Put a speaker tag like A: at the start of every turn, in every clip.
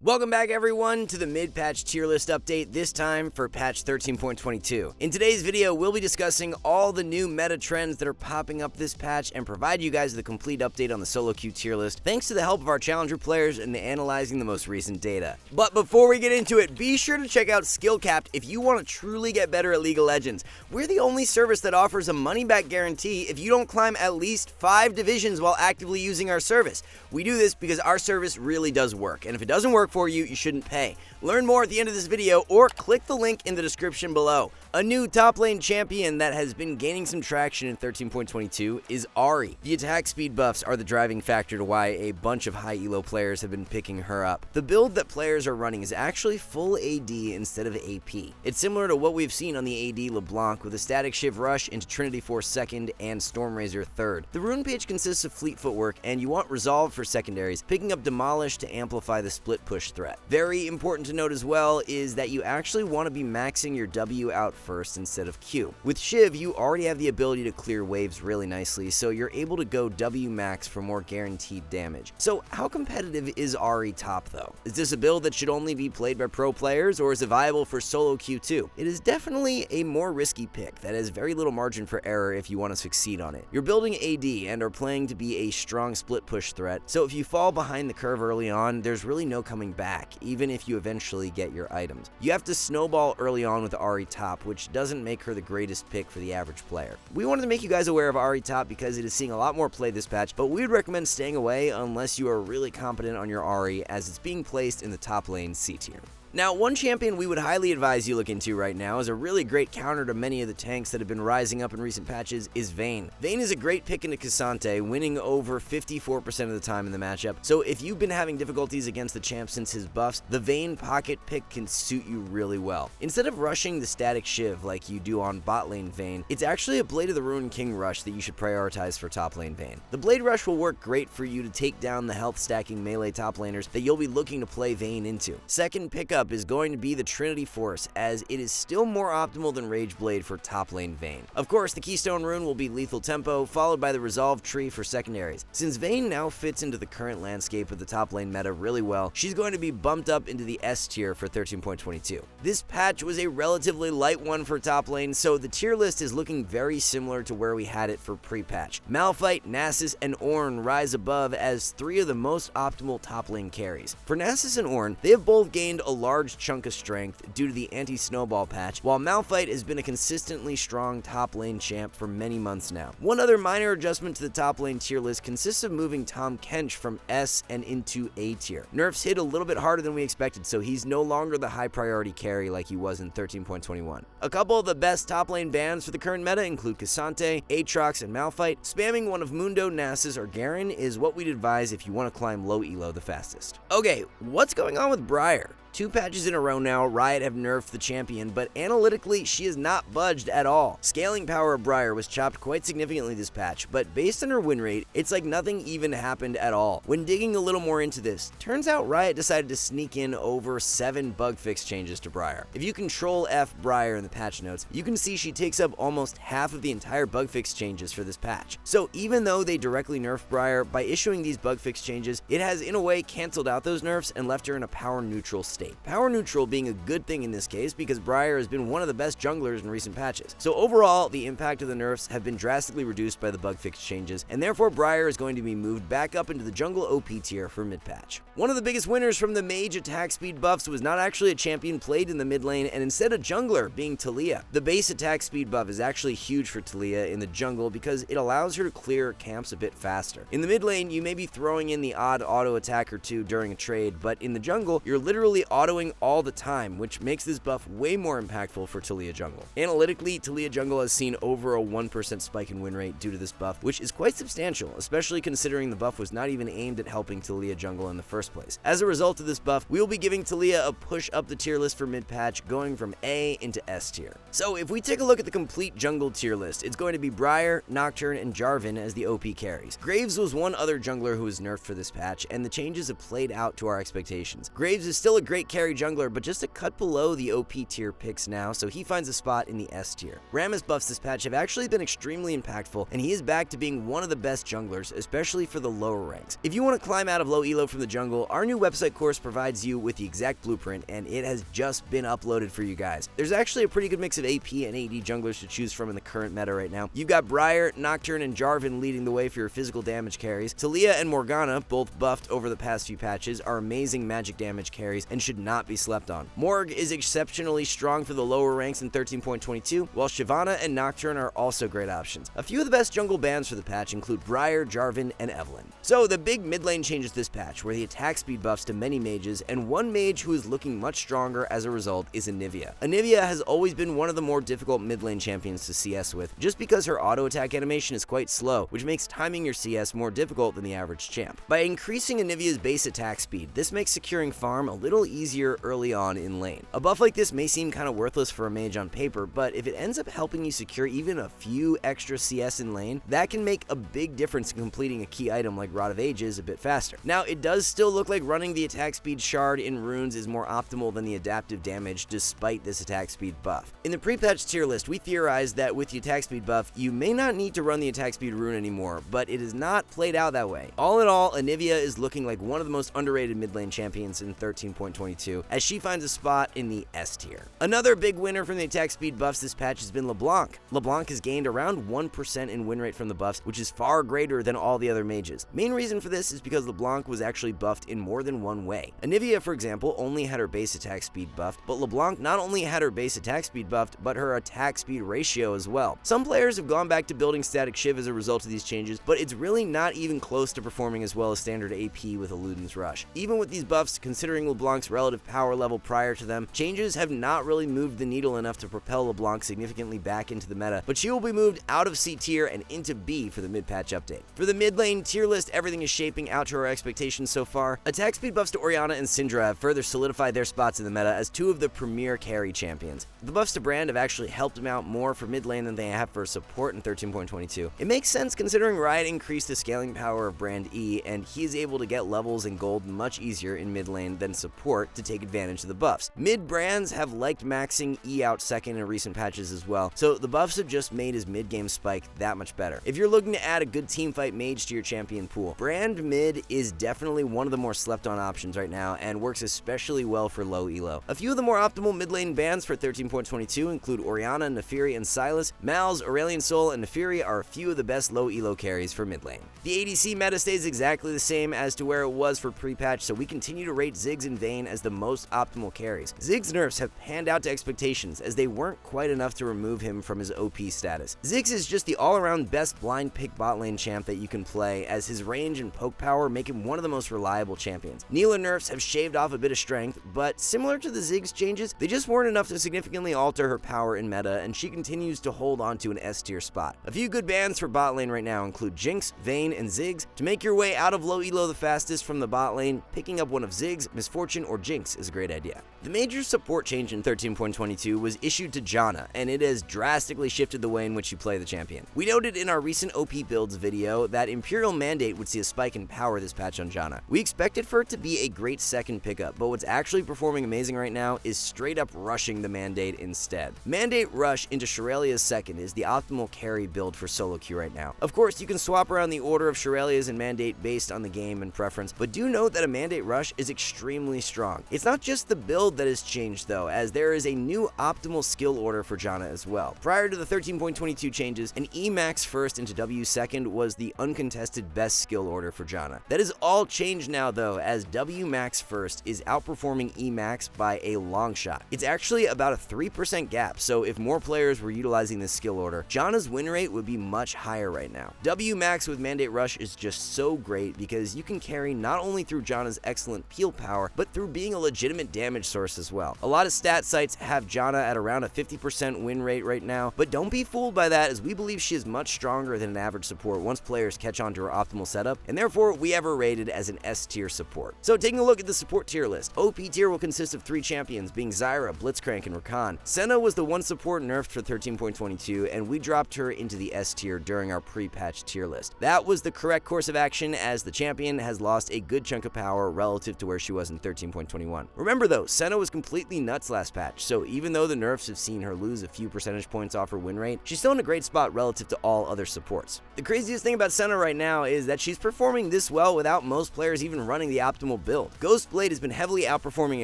A: Welcome back everyone to the mid-patch tier list update, this time for patch 13.22. In today's video, we'll be discussing all the new meta trends that are popping up this patch and provide you guys the complete update on the solo queue tier list, thanks to the help of our challenger players and analyzing the most recent data. But before we get into it, be sure to check out SkillCapped if you want to truly get better at League of Legends. We're the only service that offers a money-back guarantee if you don't climb at least 5 divisions while actively using our service. We do this because our service really does work, and if it doesn't work for you, you shouldn't pay. Learn more at the end of this video or click the link in the description below. A new top lane champion that has been gaining some traction in 13.22 is Ahri. The attack speed buffs are the driving factor to why a bunch of high elo players have been picking her up. The build that players are running is actually full AD instead of AP. It's similar to what we've seen on the AD LeBlanc with a static shiv rush into Trinity Force 2nd and Stormrazor 3rd. The rune page consists of fleet footwork and you want Resolve for secondaries, picking up Demolish to amplify the split push threat. Very important to note as well is that you actually want to be maxing your W out first instead of Q. With Shiv, you already have the ability to clear waves really nicely, so you're able to go W max for more guaranteed damage. So how competitive is Ahri top though? Is this a build that should only be played by pro players, or is it viable for solo queue too? It is definitely a more risky pick that has very little margin for error if you want to succeed on it. You're building AD and are playing to be a strong split push threat, so if you fall behind the curve early on, there's really no coming back, even if you eventually get your items. You have to snowball early on with Ahri top, which doesn't make her the greatest pick for the average player. We wanted to make you guys aware of Ahri top because it is seeing a lot more play this patch, but we would recommend staying away unless you are really competent on your Ahri, as it's being placed in the top lane C tier. Now, one champion we would highly advise you look into right now is a really great counter to many of the tanks that have been rising up in recent patches is Vayne. Vayne is a great pick into Cassante, winning over 54% of the time in the matchup, so if you've been having difficulties against the champ since his buffs, the Vayne pocket pick can suit you really well. Instead of rushing the static shiv like you do on bot lane Vayne, it's actually a Blade of the Ruined King rush that you should prioritize for top lane Vayne. The Blade rush will work great for you to take down the health stacking melee top laners that you'll be looking to play Vayne into. Second pickup is going to be the Trinity Force, as it is still more optimal than Rage Blade for top lane Vayne. Of course, the Keystone Rune will be Lethal Tempo, followed by the Resolve Tree for secondaries. Since Vayne now fits into the current landscape of the top lane meta really well, she's going to be bumped up into the S tier for 13.22. This patch was a relatively light one for top lane, so the tier list is looking very similar to where we had it for pre-patch. Malphite, Nasus, and Ornn rise above as 3 of the most optimal top lane carries. For Nasus and Ornn, they have both gained a large chunk of strength due to the anti-snowball patch, while Malphite has been a consistently strong top lane champ for many months now. One other minor adjustment to the top lane tier list consists of moving Tahm Kench from S and into A tier. Nerfs hit a little bit harder than we expected, so he's no longer the high priority carry like he was in 13.21. A couple of the best top lane bans for the current meta include Cassante, Aatrox, and Malphite. Spamming one of Mundo, Nasus, or Garen is what we'd advise if you want to climb low elo the fastest. Okay, what's going on with Briar? 2 patches in a row now, Riot have nerfed the champion, but analytically, she has not budged at all. Scaling power of Briar was chopped quite significantly this patch, but based on her win rate, it's like nothing even happened at all. When digging a little more into this, turns out Riot decided to sneak in over 7 bug fix changes to Briar. If you control F Briar in the patch notes, you can see she takes up almost half of the entire bug fix changes for this patch. So even though they directly nerfed Briar, by issuing these bug fix changes, it has in a way canceled out those nerfs and left her in a power neutral state. Power neutral being a good thing in this case because Briar has been one of the best junglers in recent patches. So overall, the impact of the nerfs have been drastically reduced by the bug fix changes, and therefore Briar is going to be moved back up into the jungle OP tier for mid patch. One of the biggest winners from the mage attack speed buffs was not actually a champion played in the mid lane, and instead a jungler, being Taliyah. The base attack speed buff is actually huge for Taliyah in the jungle because it allows her to clear camps a bit faster. In the mid lane, you may be throwing in the odd auto attack or two during a trade, but in the jungle, you're literally autoing all the time, which makes this buff way more impactful for Taliyah jungle. Analytically, Taliyah jungle has seen over a 1% spike in win rate due to this buff, which is quite substantial, especially considering the buff was not even aimed at helping Taliyah jungle in the first place. As a result of this buff, we will be giving Taliyah a push up the tier list for mid patch, going from A into S tier. So if we take a look at the complete jungle tier list, it's going to be Briar, Nocturne, and Jarvan as the OP carries. Graves was one other jungler who was nerfed for this patch, and the changes have played out to our expectations. Graves is still a great great carry jungler, but just a cut below the OP tier picks now, so he finds a spot in the S tier. Rammus buffs this patch have actually been extremely impactful, and he is back to being one of the best junglers, especially for the lower ranks. If you want to climb out of low elo from the jungle, our new website course provides you with the exact blueprint, and it has just been uploaded for you guys. There's actually a pretty good mix of AP and AD junglers to choose from in the current meta right now. You've got Briar, Nocturne, and Jarvan leading the way for your physical damage carries. Talia and Morgana, both buffed over the past few patches, are amazing magic damage carries and should not be slept on. Morg is exceptionally strong for the lower ranks in 13.22, while Shyvana and Nocturne are also great options. A few of the best jungle bans for the patch include Briar, Jarvan, and Evelynn. So the big mid lane changes this patch were the attack speed buffs to many mages, and one mage who is looking much stronger as a result is Anivia. Anivia has always been one of the more difficult mid lane champions to CS with, just because her auto attack animation is quite slow, which makes timing your CS more difficult than the average champ. By increasing Anivia's base attack speed, this makes securing farm a little easier early on in lane. A buff like this may seem kind of worthless for a mage on paper, but if it ends up helping you secure even a few extra CS in lane, that can make a big difference in completing a key item like Rod of Ages a bit faster. Now, it does still look like running the attack speed shard in runes is more optimal than the adaptive damage despite this attack speed buff. In the pre-patch tier list, we theorized that with the attack speed buff, you may not need to run the attack speed rune anymore, but it is not played out that way. All in all, Anivia is looking like one of the most underrated mid lane champions in 13.22, as she finds a spot in the S tier. Another big winner from the attack speed buffs this patch has been LeBlanc. LeBlanc has gained around 1% in win rate from the buffs, which is far greater than all the other mages. Main reason for this is because LeBlanc was actually buffed in more than one way. Anivia, for example, only had her base attack speed buffed, but LeBlanc not only had her base attack speed buffed, but her attack speed ratio as well. Some players have gone back to building static Shiv as a result of these changes, but it's really not even close to performing as well as standard AP with Eluden's Rush. Even with these buffs, considering LeBlanc's relative power level prior to them, changes have not really moved the needle enough to propel LeBlanc significantly back into the meta, but she will be moved out of C tier and into B for the mid-patch update. For the mid lane tier list, everything is shaping out to our expectations so far. Attack speed buffs to Orianna and Syndra have further solidified their spots in the meta as two of the premier carry champions. The buffs to Brand have actually helped them out more for mid lane than they have for support in 13.22. It makes sense considering Riot increased the scaling power of Brand E, and he is able to get levels and gold much easier in mid lane than support to take advantage of the buffs. Mid brands have liked maxing E out second in recent patches as well, so the buffs have just made his mid game spike that much better. If you're looking to add a good teamfight mage to your champion pool, Brand mid is definitely one of the more slept on options right now and works especially well for low elo. A few of the more optimal mid lane bans for 13.22 include Orianna, Naafiri, and Sylas. Mal's, Aurelion Sol, and Naafiri are a few of the best low elo carries for mid lane. The ADC meta stays exactly the same as to where it was for pre-patch, so we continue to rate Ziggs and Vayne as the most optimal carries. Ziggs' nerfs have panned out to expectations, as they weren't quite enough to remove him from his OP status. Ziggs is just the all-around best blind pick bot lane champ that you can play, as his range and poke power make him one of the most reliable champions. Neela nerfs have shaved off a bit of strength, but similar to the Ziggs changes, they just weren't enough to significantly alter her power in meta, and she continues to hold on to an S tier spot. A few good bans for bot lane right now include Jinx, Vayne, and Ziggs. To make your way out of low elo the fastest from the bot lane, picking up one of Ziggs, Misfortune, or Jinx is a great idea. The major support change in 13.22 was issued to Janna, and it has drastically shifted the way in which you play the champion. We noted in our recent OP builds video that Imperial Mandate would see a spike in power this patch on Janna. We expected for it to be a great second pickup, but what's actually performing amazing right now is straight up rushing the Mandate instead. Mandate Rush into Shurelia's second is the optimal carry build for solo queue right now. Of course, you can swap around the order of Shurelia's and Mandate based on the game and preference, but do note that a Mandate Rush is extremely strong. It's not just the build that has changed though, as there is a new optimal skill order for Janna as well. Prior to the 13.22 changes, an E max first into W second was the uncontested best skill order for Janna. That is all changed now though, as W max first is outperforming E max by a long shot. It's actually about a 3% gap, so if more players were utilizing this skill order, Janna's win rate would be much higher right now. W max with Mandate Rush is just so great because you can carry not only through Janna's excellent peel power, but through being a legitimate damage source as well. A lot of stat sites have Janna at around a 50% win rate right now, but don't be fooled by that, as we believe she is much stronger than an average support once players catch on to her optimal setup, and therefore we have her rated as an S tier support. So taking a look at the support tier list, OP tier will consist of 3 champions, being Zyra, Blitzcrank, and Rakan. Senna was the one support nerfed for 13.22, and we dropped her into the S tier during our pre-patch tier list. That was the correct course of action, as the champion has lost a good chunk of power relative to where she was in 13.22. 13.21. Remember though, Senna was completely nuts last patch, so even though the nerfs have seen her lose a few percentage points off her win rate, she's still in a great spot relative to all other supports. The craziest thing about Senna right now is that she's performing this well without most players even running the optimal build. Ghostblade has been heavily outperforming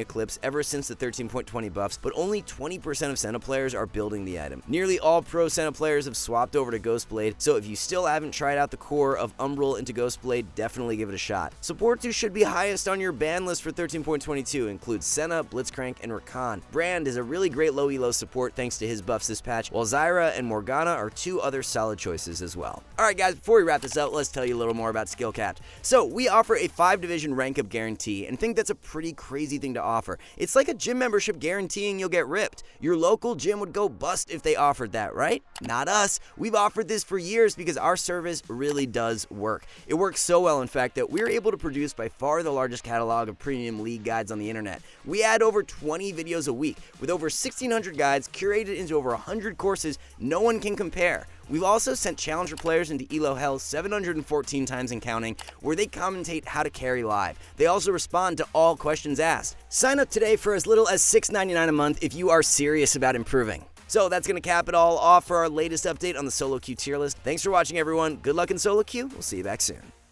A: Eclipse ever since the 13.20 buffs, but only 20% of Senna players are building the item. Nearly all pro Senna players have swapped over to Ghostblade, so if you still haven't tried out the core of Umbral into Ghostblade, definitely give it a shot. Supports who should be highest on your ban list for 13.22 include Senna, Blitzcrank, and Rakan. Brand is a really great low elo support thanks to his buffs this patch, while Zyra and Morgana are two other solid choices as well. Alright guys, before we wrap this up, let's tell you a little more about SkillCapped. So, we offer a 5-division rank up guarantee, and think that's a pretty crazy thing to offer. It's like a gym membership guaranteeing you'll get ripped. Your local gym would go bust if they offered that, right? Not us. We've offered this for years because our service really does work. It works so well, in fact, that we're able to produce by far the largest catalog of premium league guides on the internet. We add over 20 videos a week, with over 1,600 guides curated into over 100 courses no one can compare. We've also sent challenger players into Elo Hell 714 times and counting, where they commentate how to carry live. They also respond to all questions asked. Sign up today for as little as $6.99 a month if you are serious about improving. So that's going to cap it all off for our latest update on the solo queue tier list. Thanks for watching, everyone. Good luck in solo queue. We'll see you back soon.